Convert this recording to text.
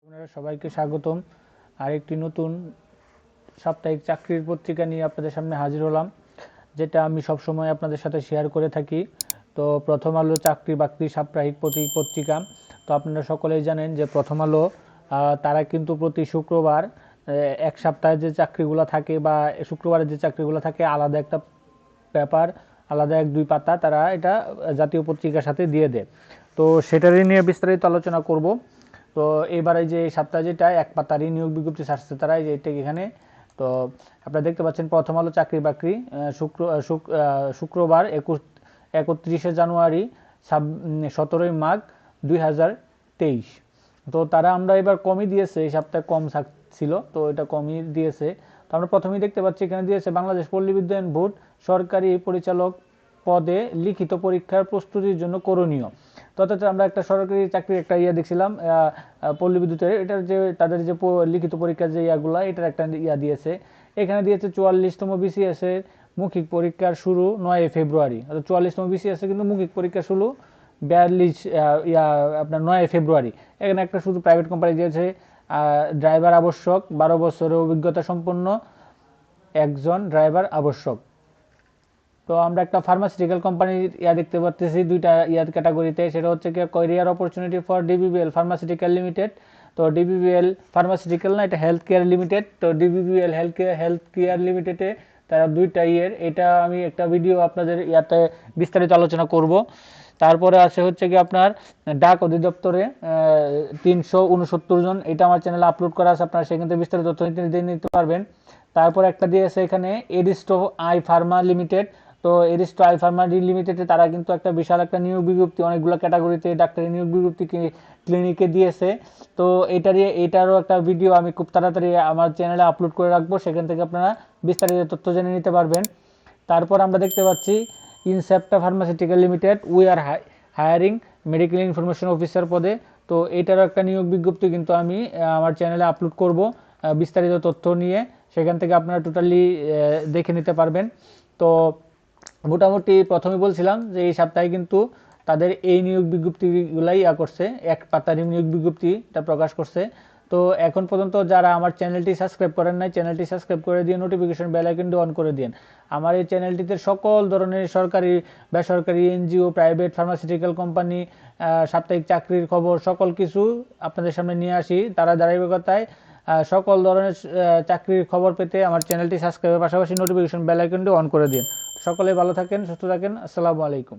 আপনারা সবাইকে স্বাগতম। আরেকটি নতুন সাপ্তাহিক চাকরির পত্রিকা নিয়ে আপনাদের সামনে হাজির হলাম, যেটা আমি সবসময় আপনাদের সাথে শেয়ার করে থাকি। তো প্রথম আলো চাকরি বাকরি সাপ্তাহিক পত্রিকা। তো আপনারা সকলেই জানেন যে প্রথম আলো তারা কিন্তু প্রতি শুক্রবার এক সপ্তাহে যে চাকরিগুলো থাকে বা শুক্রবারের যে চাকরিগুলো থাকে আলাদা একটা পেপার, আলাদা এক দুই পাতা তারা এটা জাতীয় পত্রিকার সাথে দিয়ে দেয়। তো সেটারই নিয়ে বিস্তারিত আলোচনা করব। তো এবারে যে সপ্তাহে যেটা এক পাতারই নিয়োগ বিজ্ঞপ্তি ছাড়ছে তারা, এই যে এটা এখানে। তো আপনারা দেখতে পাচ্ছেন প্রথম আলো চাকরি বাকরি শুক্রবার 31শে জানুয়ারি 17ই মাঘ 2023। তো তারা আমরা এবার কমই দিয়েছে, এই সপ্তাহে কম ছিল তো এটা কমই দিয়েছে। তো আমরা প্রথমেই দেখতে পাচ্ছি এখানে দিয়েছে বাংলাদেশ পল্লী বিদ্যুৎ বোর্ড সরকারি পরিচালক পদে লিখিত পরীক্ষার প্রস্তুতির জন্য করণীয়। তো অর্থাৎ আমরা একটা সরকারি চাকরির একটা দেখছিলাম পল্লী বিদ্যুতের, এটার যে তাদের যে লিখিত পরীক্ষার যে ইয়াগুলা, এটার একটা দিয়েছে। এখানে দিয়েছে 44তম বিসিএস এর মৌখিক পরীক্ষার শুরু 9 ফেব্রুয়ারি। অর্থাৎ 44তম বিসিএস এর কিন্তু মৌখিক পরীক্ষা শুরু 9 ফেব্রুয়ারি। এখানে একটা শুধু প্রাইভেট কোম্পানি দিয়েছে, ড্রাইভার আবশ্যক, 12 বছরের অভিজ্ঞতা সম্পন্ন একজন ড্রাইভার আবশ্যক। তো আমরা একটা ফার্মাসিউটিক্যাল কোম্পানির দেখতে পাচ্ছি দুইটা ক্যাটাগরিতে, সেটা হচ্ছে কি career opportunity for DBBL pharmaceutical limited. তো ডিবিবিএল ফার্মাসিউটিক্যাল না, এটা হেলথ কেয়ার লিমিটেড। তো ডিবিবিএল হেলথ কেয়ার লিমিটেডে তারা দুইটা এটা আমি একটা ভিডিও আপনাদের বিস্তারিত আলোচনা করব। তারপরে আছে হচ্ছে কি আপনার ডাক অধিদপ্তরে 369 জন, এটা আমার চ্যানেলে আপলোড করা আছে, আপনারা সেখান থেকে বিস্তারিত তথ্য নিতে পারবেন। তারপর একটা দিয়েছে এখানে এরিস্টো আই ফার্মা লিমিটেড। তো এরিস্টো আই ফার্মা লিমিটেডে তারা কিন্তু একটা বিশাল একটা নিয়োগ বিজ্ঞপ্তি অনেকগুলো ক্যাটাগরিতে ডাক্তারি নিয়োগ বিজ্ঞপ্তি ক্লিনিকে দিয়েছে। তো এটারও একটা ভিডিও আমি খুব তাড়াতাড়ি আমার চ্যানেলে আপলোড করে রাখবো, সেখান থেকে আপনারা বিস্তারিত তথ্য জেনে নিতে পারবেন। তারপর আমরা দেখতে পাচ্ছি Incepta pharmaceutical limited, we are hiring medical information officer পদে। তো এটারও একটা নিয়োগ বিজ্ঞপ্তি কিন্তু আমি আমার চ্যানেলে আপলোড করব বিস্তারিত তথ্য নিয়ে, সেখান থেকে আপনারা টোটালি দেখে নিতে পারবেন। তো মোটামুটি প্রথমে বলছিলাম যে এই সপ্তাহে কিন্তু তাদের এই নিয়োগ বিজ্ঞপ্তিগুলাই করছে, এক পাতার নিয়োগ বিজ্ঞপ্তিটা প্রকাশ করছে। তো এখন পর্যন্ত যারা আমার চ্যানেলটি সাবস্ক্রাইব করেন নাই, চ্যানেলটি সাবস্ক্রাইব করে দিয়ে নোটিফিকেশন বেল আইকনটি অন করে দিন। আমার এই চ্যানেলটিতে সকল ধরনের সরকারি বেসরকারি এনজিও প্রাইভেট ফার্মাসিউটিক্যাল কোম্পানি সাপ্তাহিক চাকরির খবর সকল কিছু আপনাদের সামনে নিয়ে আসি। তারা ধারাবাহিকতায় সকল ধরনের চাকরির খবর পেতে আমার চ্যানেলটি সাবস্ক্রাইবের পাশাপাশি নোটিফিকেশন বেল আইকনটি অন করে দিন। সকলে ভালো থাকেন, সুস্থ থাকেন। আসসালামু আলাইকুম।